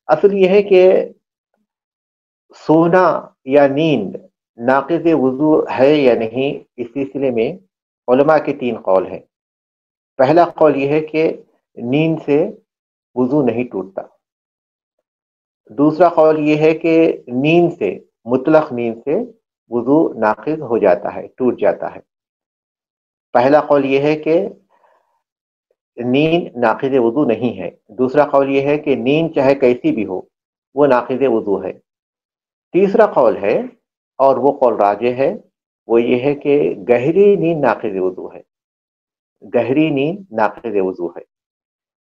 اصل یہ ہے کہ سونا یا نیند ناقض وضو ہے یا نہیں، اس سلسلے میں علماء کے تین قول ہیں۔ پہلا قول یہ ہے کہ نیند سے وضو نہیں ٹوٹتا۔ دوسرا قول یہ ہے کہ نیند سے، مطلق نیند سے وضو ناقض ہو جاتا ہے، ٹوٹ جاتا ہے۔ پہلا قول یہ ہے کہ نیند ناقض وضو نہیں ہے۔ دوسرا قول یہ ہے کہ نیند چاہے کیسی بھی ہو وہ ناقض وضو ہے۔ تیسرا قول ہے، اور وہ قول راجح ہے، وہ یہ ہے کہ گہری نیند ناقض وضو ہے۔ گہری نیند ناقض وضو ہے۔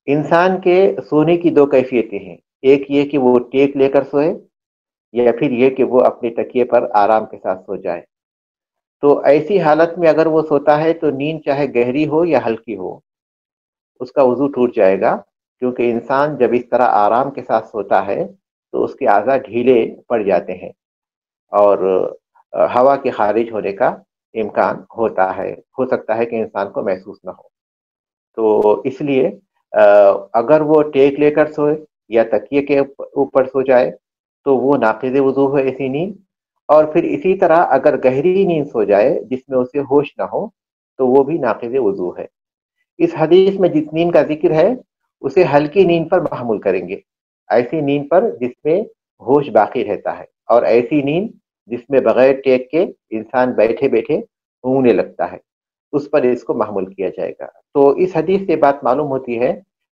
انسان کے سونے کی دو کیفیتیں ہیں، ایک یہ کہ وہ ٹیک لے کر سوئے، یا پھر یہ کہ وہ اپنے تکیے پر آرام کے ساتھ سو جائے۔ تو ایسی حالت میں اگر وہ سوتا ہے تو نیند چاہے گہری ہو یا ہلکی ہو اس کا وضو ٹوٹ جائے گا، کیونکہ انسان جب اس طرح آرام کے ساتھ سوتا ہے تو اس کے اعضاء ڈھیلے پڑ جاتے ہیں اور ہوا کے خارج ہونے کا امکان ہوتا ہے، ہو سکتا ہے کہ انسان کو محسوس نہ ہو۔ تو اس لیے اگر وہ ٹیک لے کر سوئے یا تکیے کے اوپر سو جائے تو وہ ناقض وضو ہے ایسی نیند۔ اور پھر اسی طرح اگر گہری نیند سو جائے جس میں اسے ہوش نہ ہو تو وہ بھی ناقض وضو ہے۔ اس حدیث میں جس نیند کا ذکر ہے اسے ہلکی نیند پر محمول کریں گے، ایسی نیند پر جس میں ہوش باقی رہتا ہے، اور ایسی نیند جس میں بغیر ٹیک کے انسان بیٹھے بیٹھے اونگنے لگتا ہے، اس پر اس کو محمول کیا جائے گا۔ تو اس حدیث سے بات معلوم ہوتی ہے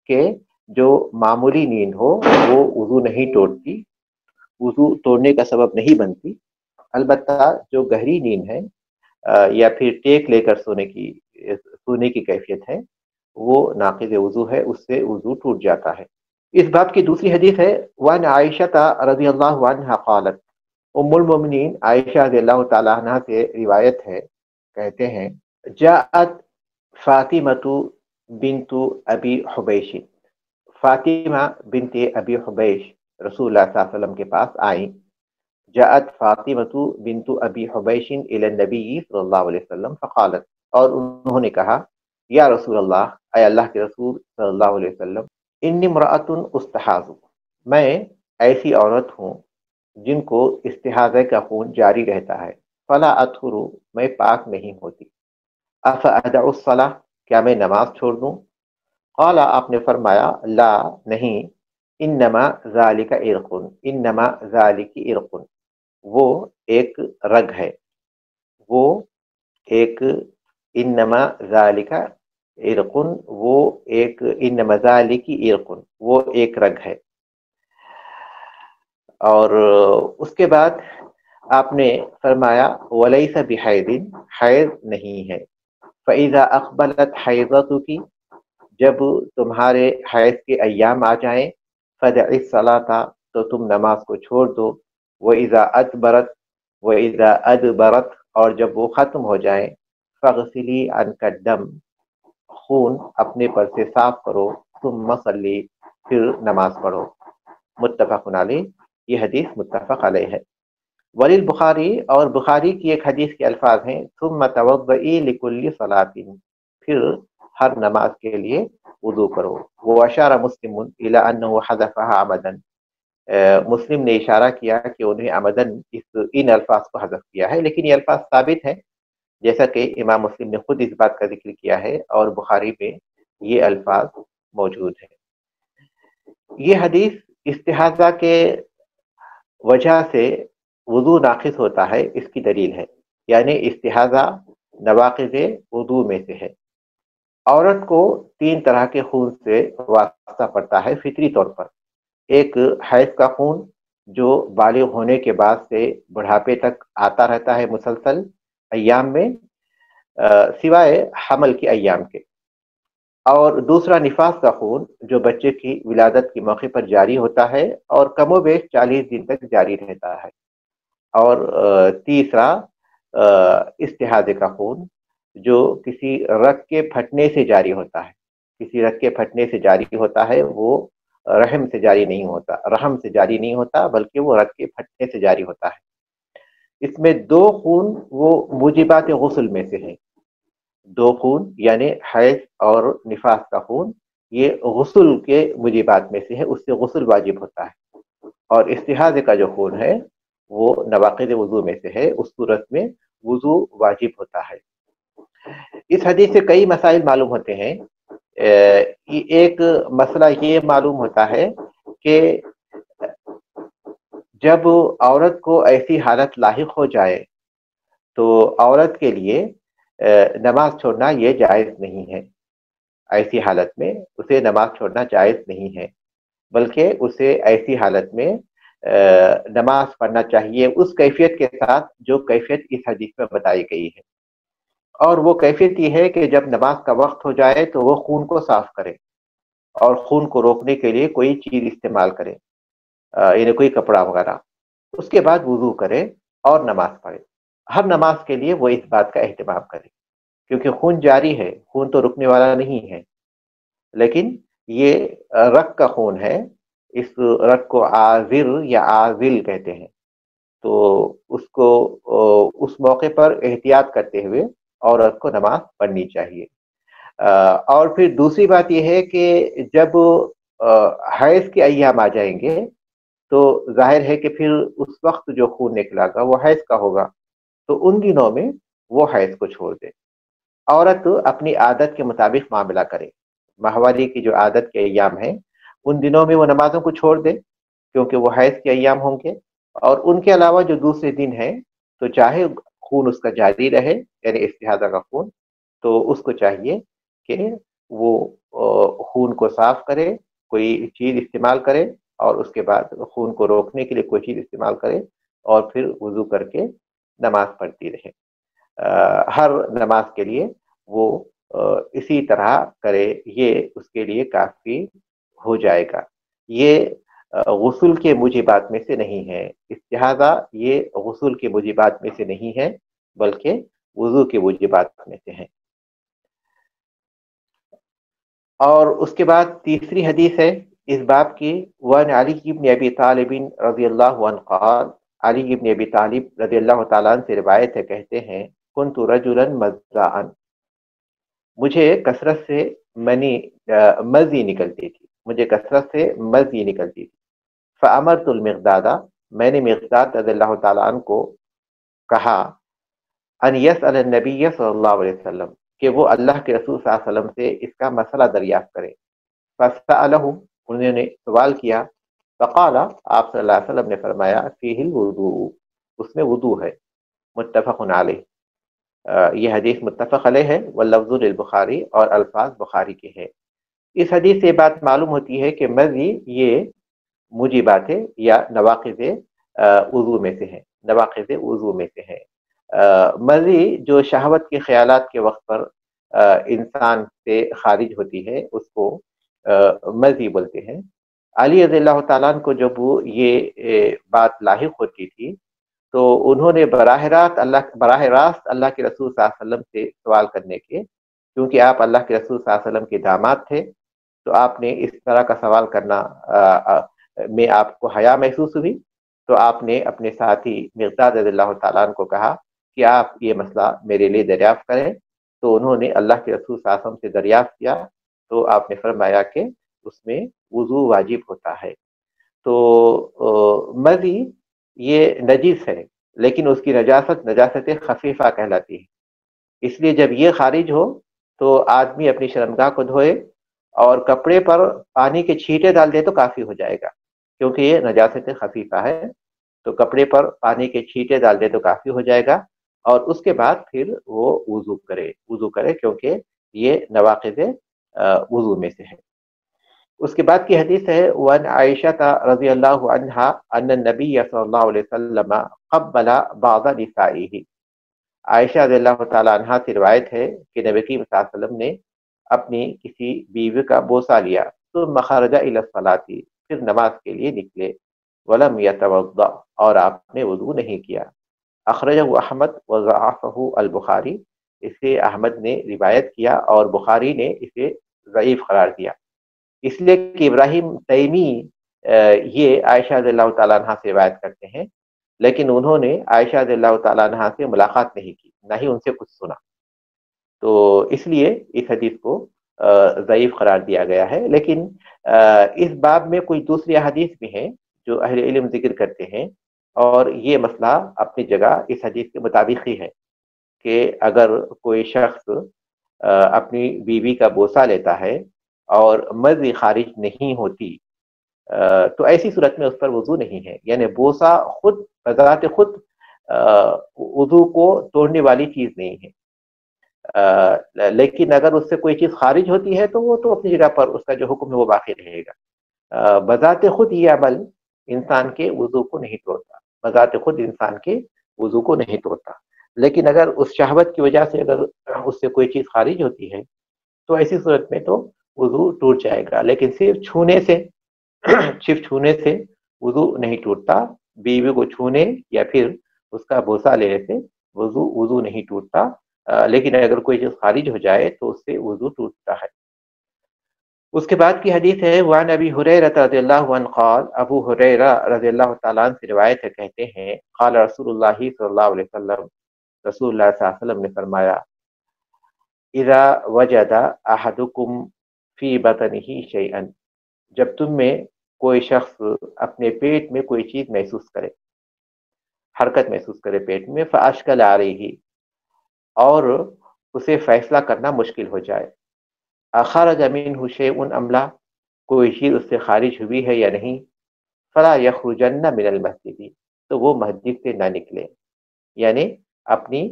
کہ جو معمولی نیند ہو وہ وضو نہیں توڑتی، وضو توڑنے کا سبب نہیں بنتی۔ البتہ جو گہری نیند ہے یا پھر ٹیک لے کر سونے کی کیفیت ہے وہ ناقض وضو ہے، اس سے وضو ٹوٹ جاتا ہے۔ اس باب کی دوسری حدیث ہے وعن عائشہ رضی اللہ عنہا قالت، ام المؤمنین عائشہ رضی اللہ تعالی عنہ سے روایت ہے، کہتے ہیں جاءت فاطمۃ بنت ابی حبیش، فاطمہ بنت ابی حبیش رسول اللہ صلی اللہ علیہ وسلم کے پاس آئیں۔ جاءت فاطمۃ بنت ابی حبیش الی النبی صلی اللہ علیہ وسلم فقالت، اور انہوں نے کہا یا رسول اللہ، اے اللہ کے رسول صلی اللہ علیہ وسلم، انی امرأۃ استحاض، میں ایسی عورت ہوں جن کو استحاضہ کا خون جاری رہتا ہے، فلا اطہر، میں پاک نہیں ہوتی، افادع الصلاۃ، کیا میں نماز چھوڑ دوں؟ قال، آپ نے فرمایا لا، نہیں، انما ذالک عرق، انما ذالک عرق، وہ ایک رگ ہے، وہ ایک، انما ذالک عرق، وہ ایک، انما ذالک عرق، وہ ایک رگ ہے۔ اور اس کے بعد آپ نے فرمایا ولیس بحیض، حیض نہیں ہے، فاذا اقبلت حیضتک، جب تمہارے حیض کے ایام آ جائیں، فدعی الصلاۃ، تو تم نماز کو چھوڑ دو، وَإِذَا أَدْبَرَتْ، اور جب وہ ختم ہو جائیں، فَغْسِلِي عَنْكَ الدَّمَ، خون اپنے پر سے صاف کرو، ثُمَّ صَلِّي، پھر نماز پڑھو۔ متفق علیہ، یہ حدیث متفق علیہ ہے۔ وللبخاری، اور بخاری کی ایک حدیث کے الفاظ ہیں ثُمَّ تَوَضَّئِي لِكُلِّ صَلَاةٍ، پھر ہر نماز کے لیے وضو کرو۔ وَأَشَارَ مُسْلِمٌ إِلَىٰ أَنَّهُ حَذَفَهَا عَمَدًا، مسلم نے اشارہ کیا کہ انہیں عمدن ان الفاظ کو حذف کیا ہے، لیکن یہ الفاظ ثابت ہیں، جیسا کہ امام مسلم نے خود اس بات کا ذکر کیا ہے، اور بخاری میں یہ الفاظ موجود ہیں۔ یہ حدیث استحاضہ کے وجہ سے وضو ناقص ہوتا ہے اس کی دلیل ہے، یعنی استحاضہ نواقض وضو میں سے ہے۔ عورت کو تین طرح کے خون سے واسطہ پڑتا ہے فطری طور پر، ایک حیض کا خون جو بالغ ہونے کے بعد سے بڑھاپے تک آتا رہتا ہے مسلسل ایام میں، سوائے حمل کے ایام کے، اور دوسرا نفاس کا خون جو بچے کی ولادت کے موقع پر جاری ہوتا ہے اور کم و بیش 40 دن تک جاری رہتا ہے، اور تیسرا استحاضے کا خون جو کسی رگ کے پھٹنے سے جاری ہوتا ہے، کسی رگ کے پھٹنے سے جاری ہوتا ہے، وہ رحم سے جاری نہیں ہوتا بلکہ وہ رگ کے پھٹنے سے جاری ہوتا ہے۔ اس میں دو خون وہ موجبات غسل میں سے ہیں، دو خون یعنی حیض اور نفاس کا خون، یہ غسل کے موجبات میں سے ہے، اس سے غسل واجب ہوتا ہے۔ اور استحاضے کا جو خون ہے وہ نواقض وضو میں سے ہے، اس صورت میں وضو واجب ہوتا ہے۔ اس حدیث سے کئی مسائل معلوم ہوتے ہیں۔ ایک مسئلہ یہ معلوم ہوتا ہے کہ جب عورت کو ایسی حالت لاحق ہو جائے تو عورت کے لیے نماز چھوڑنا یہ جائز نہیں ہے۔ ایسی حالت میں اسے نماز چھوڑنا جائز نہیں ہے، بلکہ اسے ایسی حالت میں نماز پڑھنا چاہیے اس کیفیت کے ساتھ جو کیفیت اس حدیث میں بتائی گئی ہے۔ اور وہ کیفیت یہ ہے کہ جب نماز کا وقت ہو جائے تو وہ خون کو صاف کرے اور خون کو روکنے کے لیے کوئی چیز استعمال کرے، یعنی کوئی کپڑا وغیرہ، اس کے بعد وضو کرے اور نماز پڑھے۔ ہر نماز کے لیے وہ اس بات کا اہتمام کرے، کیونکہ خون جاری ہے، خون تو رکنے والا نہیں ہے، لیکن یہ رگ کا خون ہے، اس رگ کو عاذر یا عاذل کہتے ہیں۔ تو اس کو اس موقع پر احتیاط کرتے ہوئے عورت کو نماز پڑھنی چاہیے۔ اور پھر دوسری بات یہ ہے کہ جب حیض کے ایام آ جائیں گے تو ظاہر ہے کہ پھر اس وقت جو خون نکلا گا وہ حیض کا ہوگا، تو ان دنوں میں وہ حیض کو چھوڑ دے۔ عورت اپنی عادت کے مطابق معاملہ کرے، ماہواری کی جو عادت کے ایام ہیں ان دنوں میں وہ نمازوں کو چھوڑ دے کیونکہ وہ حیض کے ایام ہوں گے، اور ان کے علاوہ جو دوسرے دن ہیں تو چاہے خون اس کا جاری رہے، یعنی استحاضہ کا خون، تو اس کو چاہیے کہ وہ خون کو صاف کرے، کوئی چیز استعمال کرے، اور اس کے بعد خون کو روکنے کے لیے کوئی چیز استعمال کرے، اور پھر وضو کر کے نماز پڑھتی رہے۔ ہر نماز کے لیے وہ اسی طرح کرے، یہ اس کے لیے کافی ہو جائے گا۔ یہ غسل کے موجبات میں سے نہیں ہے، استحاضہ یہ غسل کے موجبات میں سے نہیں ہے بلکہ وضو کے موجبات میں سے ہیں۔ اور اس کے بعد تیسری حدیث ہے اس باب کی، وعن علی بن ابی طالب رضی اللہ عنہ قال، علی بن ابی طالب رضی اللہ تعالیٰ عنہ سے روایت ہے، کہتے ہیں کنت رجلا مزاعا، مجھے کثرت سے مزی نکلتی تھی، مجھے کثرت سے مزی نکلتی تھی۔ فامرت المقداد، میں نے مقداد رضی اللہ تعالیٰ عنہ کو کہا ان یسأل النبی صلی اللہ علیہ وسلم، کہ وہ اللہ کے رسول صلی اللہ علیہ وسلم سے اس کا مسئلہ دریافت کرے۔ فسألہ، انہوں نے سوال کیا، فقال، آپ صلی اللہ علیہ وسلم نے فرمایا فیہ الوضوء، اس میں وضو ہے۔ متفق علیہ، یہ حدیث متفق علیہ ہے، واللفظ للبخاری، اور الفاظ بخاری کے ہیں۔ اس حدیث سے بات معلوم ہوتی ہے کہ مزی یہ موجبات یا نواقض وضو میں سے ہے، نواقض وضو میں سے ہے۔ مزی جو شہوت کے خیالات کے وقت پر انسان سے خارج ہوتی ہے اس کو مزی بولتے ہیں۔ علی رضی اللہ تعالیٰ عنہ کو جب یہ بات لاحق ہوتی تھی تو انہوں نے براہ راست اللہ کے رسول صلی اللہ علیہ وسلم سے سوال کرنے کے، کیونکہ آپ اللہ کے رسول صلی اللہ علیہ وسلم کے داماد تھے، تو آپ نے اس طرح کا سوال کرنا میں آپ کو حیا محسوس ہوئی، تو آپ نے اپنے ساتھی مقداد رضی اللہ تعالیٰ عنہ کو کہا کہ آپ یہ مسئلہ میرے لیے دریافت کریں۔ تو انہوں نے اللہ کے رسول صلی اللہ علیہ وسلم سے دریافت کیا، تو آپ نے فرمایا کہ اس میں وضو واجب ہوتا ہے۔ تو مزی یہ نجس ہے، لیکن اس کی نجاست خفیفہ کہلاتی ہے، اس لیے جب یہ خارج ہو تو آدمی اپنی شرمگاہ کو دھوئے اور کپڑے پر پانی کے چھینٹے ڈال دے تو کافی ہو جائے گا، کیونکہ یہ نجاست خفیفہ ہے، تو کپڑے پر پانی کے چھینٹے ڈال دے تو کافی ہو جائے گا، اور اس کے بعد پھر وہ وضو کرے کیونکہ یہ نواقض وضو میں سے ہے۔ اس کے بعد کی حدیث ہے وعن عائشہ رضی اللہ عنہا ان النبی صلی اللہ علیہ وسلم قبل بعض نسائہ، عائشہ رضی اللہ تعالیٰ عنہا سے روایت ہے کہ نبی کریم صلی اللہ علیہ وسلم نے اپنی کسی بیوی کا بوسہ لیا، ثم خرج الی الصلاۃ، پھر نماز کے لیے نکلے، ولم یتوضأ، اور آپ نے وضو نہیں کیا۔ اخرجہ احمد وضعفہ البخاری، اسے احمد نے روایت کیا اور بخاری نے اسے ضعیف قرار دیا، اس لیے کہ ابراہیم تیمی یہ عائشہ رضی اللہ تعالیٰ عنہ سے روایت کرتے ہیں، لیکن انہوں نے عائشہ رضی اللہ تعالیٰ عنہ سے ملاقات نہیں کی، نہ ہی ان سے کچھ سنا، تو اس لیے اس حدیث کو ضعیف قرار دیا گیا ہے۔ لیکن اس باب میں کوئی دوسری حدیث بھی ہیں جو اہل علم ذکر کرتے ہیں، اور یہ مسئلہ اپنی جگہ اس حدیث کے مطابق ہی ہے کہ اگر کوئی شخص اپنی بیوی کا بوسہ لیتا ہے اور مرضی خارج نہیں ہوتی، تو ایسی صورت میں اس پر وضو نہیں ہے، یعنی بوسہ خود بذات خود وضو کو توڑنے والی چیز نہیں ہے، لیکن اگر اس سے کوئی چیز خارج ہوتی ہے تو وہ تو اپنی جگہ پر اس کا جو حکم ہے وہ باقی رہے گا۔ بذات خود یہ عمل انسان کے وضو کو نہیں توڑتا، بذات خود انسان کے وضو کو نہیں توڑتا، لیکن اگر اس شہوت کی وجہ سے اگر اس سے کوئی چیز خارج ہوتی ہے تو ایسی صورت میں تو وضو ٹوٹ جائے گا، لیکن صرف چھونے سے وضو نہیں ٹوٹتا، بیوی کو چھونے یا پھر اس کا بوسہ لینے سے وضو نہیں ٹوٹتا، لیکن اگر کوئی چیز خارج ہو جائے تو اس سے وضو ٹوٹتا ہے۔ اس کے بعد کی حدیث ہے وعن ابی ہریرہ رضی اللہ عنہ قال، ابو ہریرہ رضی اللہ تعالیٰ عنہ سے روایت ہے، کہتے ہیں قال رسول اللہ صلی اللہ علیہ وسلم، رسول اللہ صلی اللہ علیہ وسلم نے فرمایا اذا وجد احدکم فی بطنہ شیئا، جب تم میں کوئی شخص اپنے پیٹ میں کوئی چیز محسوس کرے، حرکت محسوس کرے پیٹ میں، فاشکل علیہ، اور اسے فیصلہ کرنا مشکل ہو جائے، اخرج منہ شیء ام لا، کوئی چیز اس سے خارج ہوئی ہے یا نہیں، فلا یخرجن من المسجد، تو وہ مسجد سے نہ نکلے، یعنی اپنی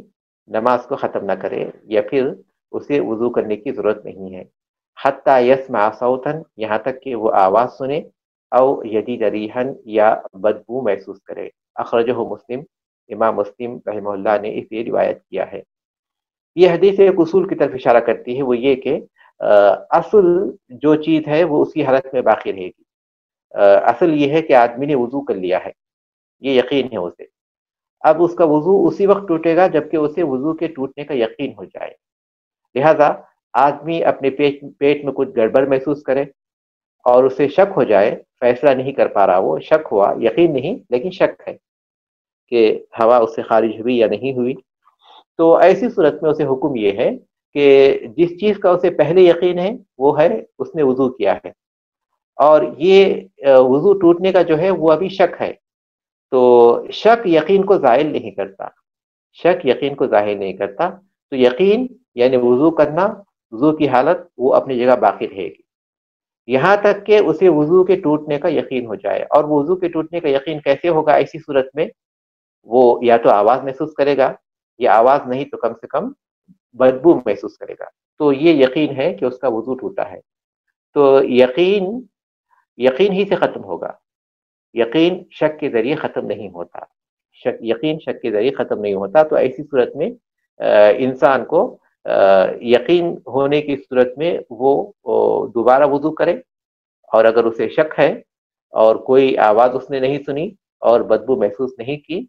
نماز کو ختم نہ کرے یا پھر اسے وضو کرنے کی ضرورت نہیں ہے، حتی یسمع صوتا، یہاں تک کہ وہ آواز سنے، او یجد ریحا، یا بدبو محسوس کرے، اخرجہ مسلم، امام مسلم رحمہ اللہ نے اسے روایت کیا ہے۔ یہ حدیث ایک اصول کی طرف اشارہ کرتی ہے، وہ یہ کہ اصل جو چیز ہے وہ اسی حالت میں باقی رہے گی۔ اصل یہ ہے کہ آدمی نے وضو کر لیا ہے، یہ یقین ہے اسے، اب اس کا وضو اسی وقت ٹوٹے گا جبکہ اسے وضو کے ٹوٹنے کا یقین ہو جائے، لہذا آدمی اپنے پیٹ میں کچھ گڑبڑ محسوس کرے اور اسے شک ہو جائے، فیصلہ نہیں کر پا رہا، وہ شک ہوا، یقین نہیں لیکن شک ہے کہ ہوا اس سے خارج ہوئی یا نہیں ہوئی، تو ایسی صورت میں اسے حکم یہ ہے کہ جس چیز کا اسے پہلے یقین ہے وہ ہے اس نے وضو کیا ہے، اور یہ وضو ٹوٹنے کا جو ہے وہ ابھی شک ہے، تو شک یقین کو زائل نہیں کرتا، شک یقین کو ظاہر نہیں کرتا، تو یقین یعنی وضو کرنا، وضو کی حالت وہ اپنی جگہ باقی رہے گی یہاں تک کہ اسے وضو کے ٹوٹنے کا یقین ہو جائے، اور وضو کے ٹوٹنے کا یقین کیسے ہوگا؟ ایسی صورت میں وہ یا تو آواز محسوس کرے گا، یا آواز نہیں تو کم سے کم بدبو محسوس کرے گا، تو یہ یقین ہے کہ اس کا وضو ٹوٹا ہے، تو یقین ہی سے ختم ہوگا، یقین شک کے ذریعے ختم نہیں ہوتا، یقین شک کے ذریعے ختم نہیں ہوتا، تو ایسی صورت میں انسان کو یقین ہونے کی صورت میں وہ دوبارہ وضو کرے، اور اگر اسے شک ہے اور کوئی آواز اس نے نہیں سنی اور بدبو محسوس نہیں کی،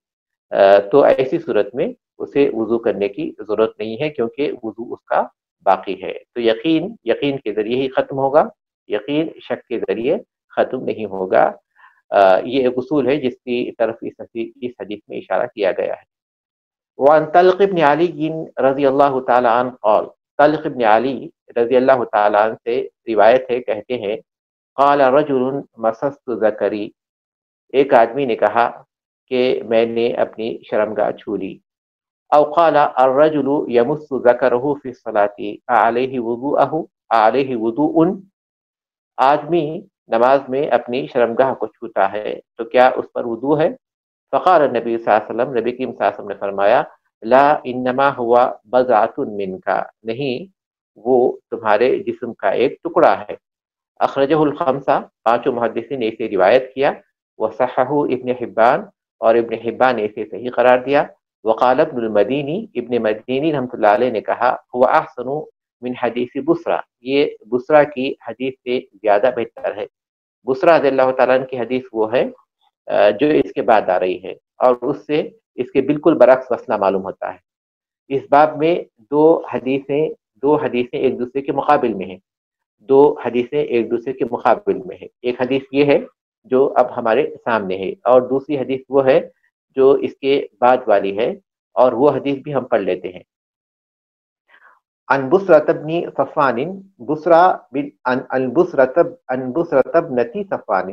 تو ایسی صورت میں اسے وضو کرنے کی ضرورت نہیں ہے، کیونکہ وضو اس کا باقی ہے، تو یقین کے ذریعے ہی ختم ہوگا، یقین شک کے ذریعے ختم نہیں ہوگا۔ یہ ایک اصول ہے جس کی طرف اس حدیث میں اشارہ کیا گیا ہے۔ وعن طلق بن علی رضی اللہ تعالی عنہ قال، طلق بن علی رضی اللہ تعالی عنہ سے روایت ہے، کہتے ہیں قال رجل مسست ذکری، ایک آدمی نے کہا کہ میں نے اپنی شرمگاہ چھو لی، او قال الرجل یمس ذکرہ فی الصلاۃ علیہ وضوء، آدمی نماز میں اپنی شرمگاہ کو چھوتا ہے تو کیا اس پر وضو ہے؟ فقال النبی صلی اللہ علیہ وسلم، نبی کریم صلی اللہ علیہ وسلم نے فرمایا لا انما ہوا بضعۃ منک، نہیں وہ تمہارے جسم کا ایک ٹکڑا ہے۔ اخرجہ الخمسہ، پانچوں محدثین نے اسے روایت کیا، وصححہ ابن حبان، اور ابن حبان نے اسے صحیح قرار دیا، وقال ابن المدینی، ابن مدینی رحمۃ اللہ علیہ نے کہا هو احسن من حدیث بصرہ، یہ بصرہ کی حدیث سے زیادہ بہتر ہے۔ بصرہ رضی اللہ تعالیٰ عنہ کی حدیث وہ ہے جو اس کے بعد آ رہی ہے، اور اس سے اس کے بالکل برعکس مسئلہ معلوم ہوتا ہے۔ اس باب میں دو حدیثیں ایک دوسرے کے مقابل میں ہیں، دو حدیثیں ایک دوسرے کے مقابل میں ہیں، ایک حدیث یہ ہے جو اب ہمارے سامنے ہے، اور دوسری حدیث وہ ہے جو اس کے بعد والی ہے، اور وہ حدیث بھی ہم پڑھ لیتے ہیں۔ عن بصرة بن صفوان، بصرة بنت صفوان،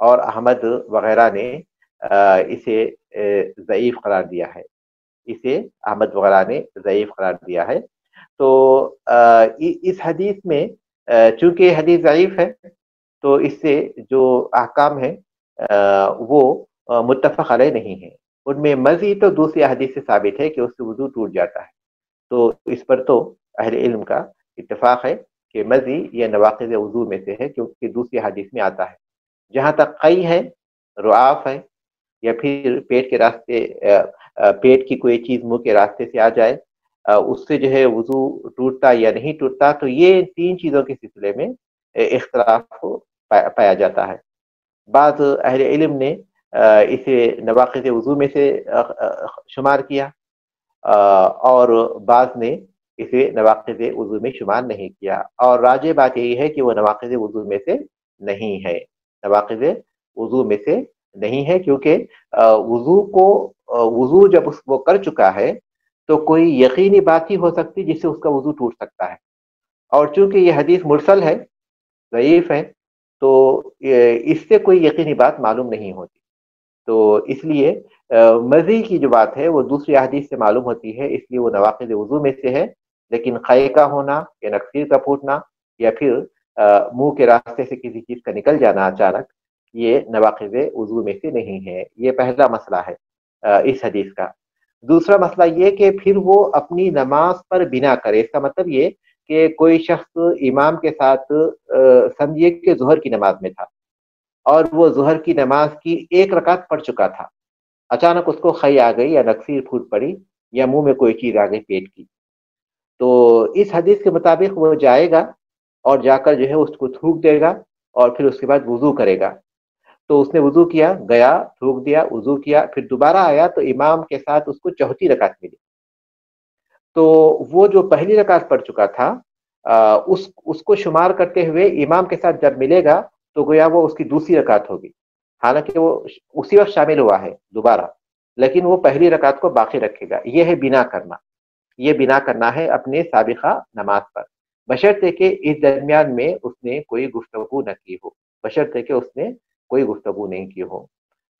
اور احمد وغیرہ نے اسے ضعیف قرار دیا ہے، اسے احمد وغیرہ نے ضعیف قرار دیا ہے۔ تو اس حدیث میں چونکہ یہ حدیث ضعیف ہے تو اس سے جو احکام ہیں وہ متفق علیہ نہیں ہیں۔ ان میں مزی تو دوسری حدیث سے ثابت ہے کہ اس سے وضو ٹوٹ جاتا ہے، تو اس پر تو اہل علم کا اتفاق ہے کہ مزی یہ نواقض وضو میں سے ہے، کیونکہ دوسری حدیث میں آتا ہے۔ جہاں تک قی ہے، رعاف ہے، یا پھر پیٹ کے راستے پیٹ کی کوئی چیز منہ کے راستے سے آ جائے، اس سے جو ہے وضو ٹوٹتا یا نہیں ٹوٹتا، تو یہ تین چیزوں کے سلسلے میں اختلاف پایا جاتا ہے۔ بعض اہل علم نے اسے نواقض وضو میں سے شمار کیا، اور بعض نے اسے نواقض وضو میں شمار نہیں کیا، اور راجح بات یہی ہے کہ وہ نواقض وضو میں سے نہیں ہے، نواقض وضو میں سے نہیں ہے، کیونکہ وضو جب وہ کر چکا ہے تو کوئی یقینی بات ہی ہو سکتی جس سے اس کا وضو ٹوٹ سکتا ہے، اور چونکہ یہ حدیث مرسل ہے، ضعیف ہے، تو اس سے کوئی یقینی بات معلوم نہیں ہوتی، تو اس لیے مزی کی جو بات ہے وہ دوسری حدیث سے معلوم ہوتی ہے، اس لیے وہ نواقض وضو میں سے ہے۔ لیکن قے کا ہونا یا نقصیر کا پھوٹنا یا پھر منہ کے راستے سے کسی چیز کا نکل جانا اچانک، یہ نواقض وضو میں سے نہیں ہے۔ یہ پہلا مسئلہ ہے اس حدیث کا۔ دوسرا مسئلہ یہ کہ پھر وہ اپنی نماز پر بنا کرے، اس کا مطلب یہ کہ کوئی شخص امام کے ساتھ سمجھیے کہ ظہر کی نماز میں تھا، اور وہ ظہر کی نماز کی ایک رکعت پڑھ چکا تھا، اچانک اس کو خی آ گئی یا نقصیر پھوٹ پڑی یا منہ میں کوئی چیز آ گئی پیٹ کی، تو اس حدیث کے مطابق وہ جائے گا اور جا کر جو ہے اس کو تھوک دے گا، اور پھر اس کے بعد وضو کرے گا۔ تو اس نے وضو کیا، گیا تھوک دیا، وضو کیا، پھر دوبارہ آیا تو امام کے ساتھ اس کو چوتھی رکعت ملی، تو وہ جو پہلی رکعت پڑھ چکا تھا اس کو شمار کرتے ہوئے امام کے ساتھ جب ملے گا تو گویا وہ اس کی دوسری رکعت ہوگی، حالانکہ وہ اسی وقت شامل ہوا ہے دوبارہ، لیکن وہ پہلی رکعت کو باقی رکھے گا۔ یہ ہے بنا کرنا، یہ بنا کرنا ہے اپنے سابقہ نماز پر، بشرطے کہ اس درمیان میں اس نے کوئی گفتگو نہ کی ہو، بشرطے کہ اس نے کوئی گفتگو نہیں کی ہو۔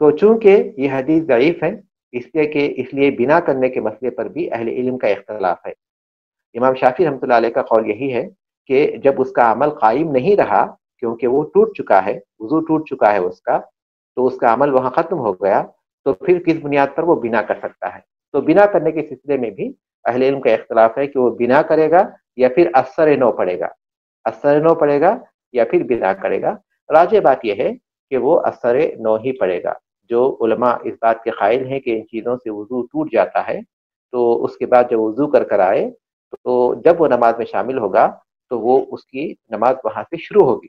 تو چونکہ یہ حدیث ضعیف ہے، اس لیے بنا کرنے کے مسئلے پر بھی اہل علم کا اختلاف ہے۔ امام شافعی رحمۃ اللہ علیہ کا قول یہی ہے کہ جب اس کا عمل قائم نہیں رہا، کیونکہ وہ ٹوٹ چکا ہے، وضو ٹوٹ چکا ہے اس کا، تو اس کا عمل وہاں ختم ہو گیا، تو پھر کس بنیاد پر وہ بنا کر سکتا ہے؟ تو بنا کرنے کے سلسلے میں بھی اہل علم کا اختلاف ہے کہ وہ بنا کرے گا یا پھر اثر نو پڑے گا، اثر نو پڑے گا یا پھر بنا کرے گا۔ راجح بات یہ ہے کہ وہ اثر نو ہی پڑے گا۔ جو علماء اس بات کے قائل ہیں کہ ان چیزوں سے وضو ٹوٹ جاتا ہے، تو اس کے بعد جب وضو کر کر آئے تو جب وہ نماز میں شامل ہوگا تو وہ اس کی نماز وہاں سے شروع ہوگی،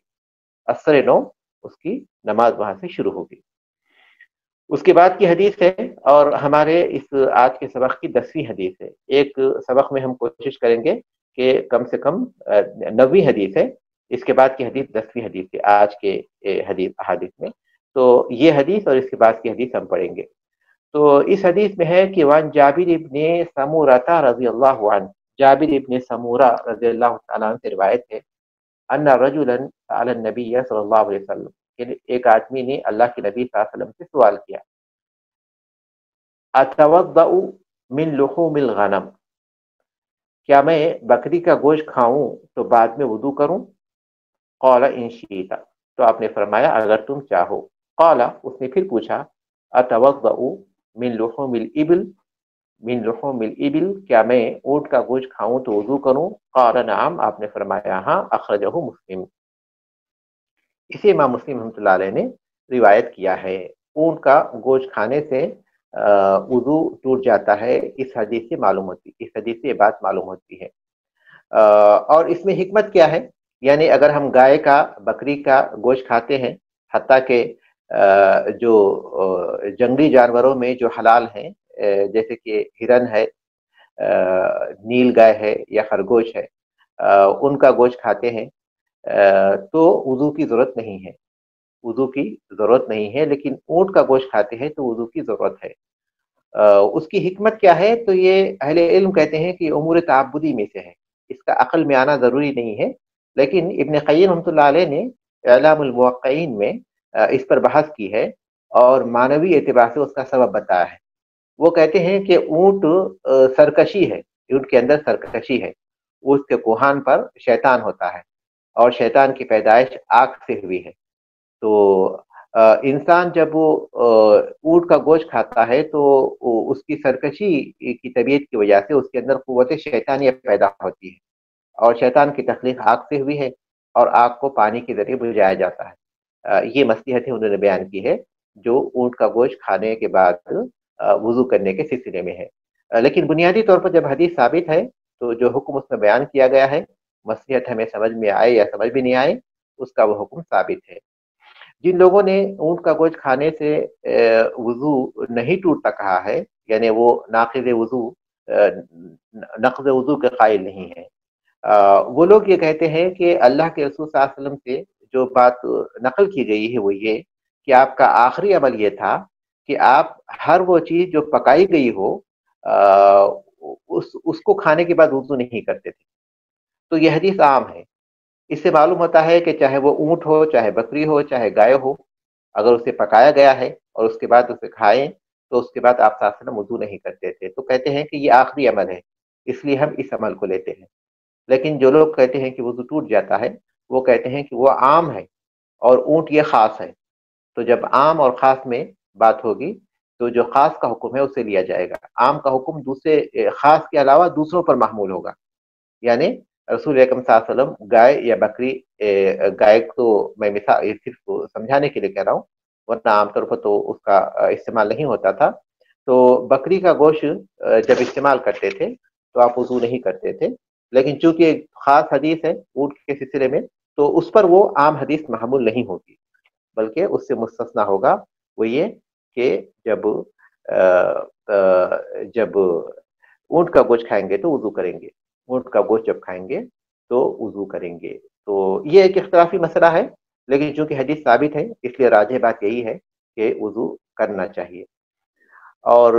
اثر نو اس کی نماز وہاں سے شروع ہوگی۔ اس کے بعد کی حدیث ہے، اور ہمارے اس آج کے سبق کی 10ویں حدیث ہے۔ ایک سبق میں ہم کوشش کریں گے کہ کم سے کم 9ویں حدیث ہے، اس کے بعد کی حدیث 10ویں حدیث ہے آج کے احادیث میں، تو یہ حدیث اور اس کے بعد کی حدیث ہم پڑھیں گے۔ تو اس حدیث میں ہے کہ وان جابر ابن سمورہ رضی اللہ عنہ، جابر ابن سمورہ رضی اللہ تعالیٰ عنہ سے روایت ہے، ان رجلا علی النبی صلی اللہ علیہ وسلم، کہ ایک آدمی نے اللہ کے نبی صلی اللہ علیہ وسلم سے سوال کیا، اتوضأ من لحوم الغنم، کیا میں بکری کا گوشت کھاؤں تو بعد میں وضو کروں؟ قال ان شئت، تو آپ نے فرمایا اگر تم چاہو۔ قال، اس نے پھر پوچھا، اتوضأ من لحوم الابل، من لحوم الابل، کیا میں اونٹ کا گوشت کھاؤں تو وضو کروں؟ قال نعم، آپ نے فرمایا ہاں۔ اخرجہ مسلم، اسے امام مسلم رحمۃ اللہ علیہ نے روایت کیا ہے۔ اونٹ کا گوشت کھانے سے وضو ٹوٹ جاتا ہے، اس حدیث سے معلوم ہوتی، اس حدیث سے یہ بات معلوم ہوتی ہے۔ اور اس میں حکمت کیا ہے؟ یعنی اگر ہم گائے کا، بکری کا گوشت کھاتے ہیں، حتیٰ کہ جو جنگلی جانوروں میں جو حلال ہیں، جیسے کہ ہرن ہے، نیل گائے ہے یا خرگوش ہے، ان کا گوشت کھاتے ہیں تو وضو کی ضرورت نہیں ہے، وضو کی ضرورت نہیں ہے، لیکن اونٹ کا گوشت کھاتے ہیں تو وضو کی ضرورت ہے۔ اس کی حکمت کیا ہے؟ تو یہ اہل علم کہتے ہیں کہ امور تعبدی میں سے ہے، اس کا عقل میں آنا ضروری نہیں ہے، لیکن ابن قیم رحمۃ اللہ علیہ نے اعلام الموقعین میں اس پر بحث کی ہے اور معنوی اعتبار سے اس کا سبب بتایا ہے۔ وہ کہتے ہیں کہ اونٹ سرکشی ہے، اونٹ کے اندر سرکشی ہے، اس کے کوہان پر شیطان ہوتا ہے اور شیطان کی پیدائش آگ سے ہوئی ہے۔ تو انسان جب وہ اونٹ کا گوشت کھاتا ہے تو اس کی سرکشی کی طبیعت کی وجہ سے اس کے اندر قوت شیطانیہ پیدا ہوتی ہے، اور شیطان کی تخلیق آگ سے ہوئی ہے اور آگ کو پانی کے ذریعے بجھایا جاتا ہے۔ یہ مصلحتیں انہوں نے بیان کی ہے جو اونٹ کا گوشت کھانے کے بعد وضو کرنے کے سلسلے میں ہے۔ لیکن بنیادی طور پر جب حدیث ثابت ہے تو جو حکم اس میں بیان کیا گیا ہے، مصلحت ہمیں سمجھ میں آئے یا سمجھ بھی نہیں آئے، اس کا وہ حکم ثابت ہے۔ جن لوگوں نے اونٹ کا گوشت کھانے سے وضو نہیں ٹوٹتا کہا ہے، یعنی وہ ناقض وضو نقض وضو کے قائل نہیں ہے، وہ لوگ یہ کہتے ہیں کہ اللہ کے رسول صلی اللہ علیہ وسلم سے جو بات نقل کی گئی ہے وہ یہ کہ آپ کا آخری عمل یہ تھا کہ آپ ہر وہ چیز جو پکائی گئی ہو اس کو کھانے کے بعد وضو نہیں کرتے تھے۔ تو یہ حدیث عام ہے۔ اس سے معلوم ہوتا ہے کہ چاہے وہ اونٹ ہو، چاہے بکری ہو، چاہے گائے ہو، اگر اسے پکایا گیا ہے اور اس کے بعد اسے کھائیں تو اس کے بعد آپ صلی اللہ علیہ وسلم وضو نہیں کرتے تھے۔ تو کہتے ہیں کہ یہ آخری عمل ہے، اس لیے ہم اس عمل کو لیتے ہیں۔ لیکن جو لوگ کہتے ہیں کہ وضو ٹوٹ جاتا ہے، وہ کہتے ہیں کہ وہ عام ہے اور اونٹ یہ خاص ہے۔ تو جب عام اور خاص میں بات ہوگی تو جو خاص کا حکم ہے اسے لیا جائے گا، عام کا حکم دوسرے خاص کے علاوہ دوسروں پر محمول ہوگا۔ یعنی رسول اکرم صلی اللہ علیہ وسلم گائے یا بکری، گائے تو میں مثال صرف سمجھانے کے لیے کہہ رہا ہوں، ورنہ عام طور پر تو اس کا استعمال نہیں ہوتا تھا۔ تو بکری کا گوشت جب استعمال کرتے تھے تو آپ وضو نہیں کرتے تھے، لیکن چونکہ خاص حدیث ہے اونٹ کے سلسلے میں تو اس پر وہ عام حدیث محمول نہیں ہوگی، بلکہ اس سے مستثنا ہوگا وہ یہ کہ جب اونٹ کا گوشت کھائیں گے تو وضو کریں گے، اونٹ کا گوشت جب کھائیں گے تو وضو کریں گے۔ تو یہ ایک اختلافی مسئلہ ہے، لیکن چونکہ حدیث ثابت ہے اس لیے راجح بات یہی ہے کہ وضو کرنا چاہیے۔ اور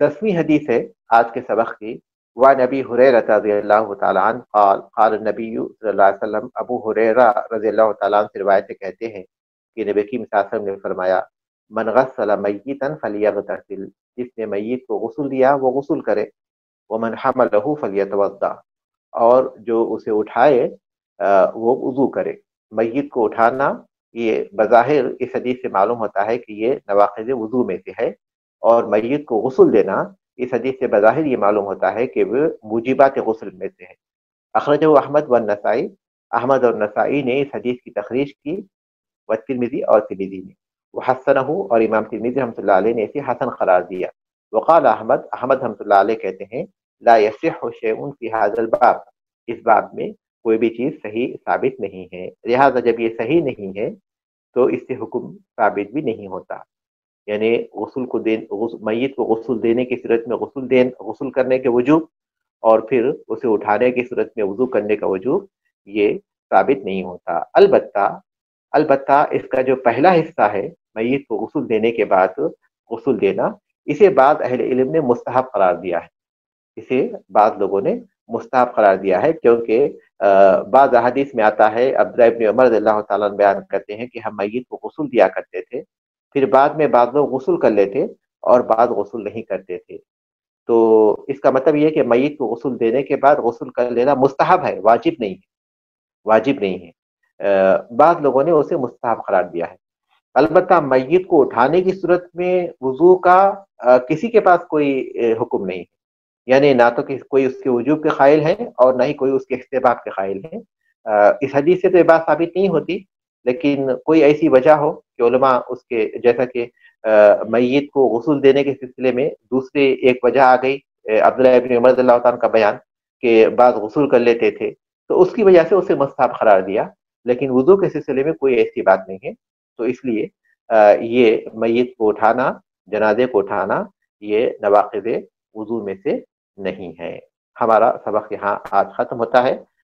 10ویں حدیث ہے آج کے سبق کی، وعن ابی ہریرہ رضی اللہ تعالی عنہ قال قال النبی صلی اللہ علیہ وسلم، ابو ہریرہ رضی اللہ تعالی عنہ سے روایت سے کہتے ہیں کہ نبی کریم صلی اللہ علیہ وسلم نے فرمایا، من غسل میتا فلیغتسل، جس نے میت کو غسل دیا وہ غسل کرے، ومن حملہ فلیتوضا، اور جو اسے اٹھائے وہ وضو کرے۔ میت کو اٹھانا یہ بظاہر اس حدیث سے معلوم ہوتا ہے کہ یہ نواقض وضو میں سے ہے، اور میت کو غسل دینا اس حدیث سے بظاہر یہ معلوم ہوتا ہے کہ وہ موجبات غسل میں سے ہے۔ اخرجہ احمد والنسائی، احمد اور نسائی نے اس حدیث کی تخریج کی، والترمذی اور ترمذی نے، وحسنہ، اور امام ترمذی رحمۃ اللہ علیہ نے اسے حسن قرار دیا۔ وقال احمد، احمد رحمۃ اللہ علیہ کہتے ہیں، لا یصح شیء فی ھذا الباب، اس باب میں کوئی بھی چیز صحیح ثابت نہیں ہے، لہذا جب یہ صحیح نہیں ہے تو اس سے حکم ثابت بھی نہیں ہوتا۔ یعنی میت کو غسل دینے کی صورت میں غسل کرنے کے وجوب، اور پھر اسے اٹھانے کی صورت میں وضو کرنے کا وجوب، یہ ثابت نہیں ہوتا۔ البتہ اس کا جو پہلا حصہ ہے میت کو غسل دینے کے بعد غسل دینا، اسے بعض اہل علم نے مستحب قرار دیا ہے، اسے بعض لوگوں نے مستحب قرار دیا ہے، کیونکہ بعض احادیث میں آتا ہے، عبداللہ ابن عمر رضی اللہ تعالیٰ عنہ بیان کرتے ہیں کہ ہم میت کو غسل دیا کرتے تھے، پھر بعد میں بعض لوگ غسل کر لیتے اور بعض غسل نہیں کرتے تھے۔ تو اس کا مطلب یہ ہے کہ میت کو غسل دینے کے بعد غسل کر لینا مستحب ہے، واجب نہیں ہے۔ بعض لوگوں نے اسے مستحب قرار دیا ہے۔ البتہ میت کو اٹھانے کی صورت میں وضو کا کسی کے پاس کوئی حکم نہیں ہے، یعنی نہ تو کوئی اس کے وجوب کے قائل ہے اور نہ ہی کوئی اس کے استحباب کے قائل ہے۔ اس حدیث سے تو یہ بات ثابت نہیں ہوتی، لیکن کوئی ایسی وجہ ہو کہ علماء اس کے، جیسا کہ میت کو غسل دینے کے سلسلے میں دوسرے ایک وجہ آ گئی عبداللہ ابن عمر رضی اللہ تعالیٰ کا بیان کہ بعض غسل کر لیتے تھے، تو اس کی وجہ سے اسے مستحب قرار دیا، لیکن وضو کے سلسلے میں کوئی ایسی بات نہیں ہے۔ تو اس لیے یہ میت کو اٹھانا، جنازے کو اٹھانا، یہ نواقض وضو میں سے نہیں ہے۔ ہمارا سبق یہاں آج ختم ہوتا ہے۔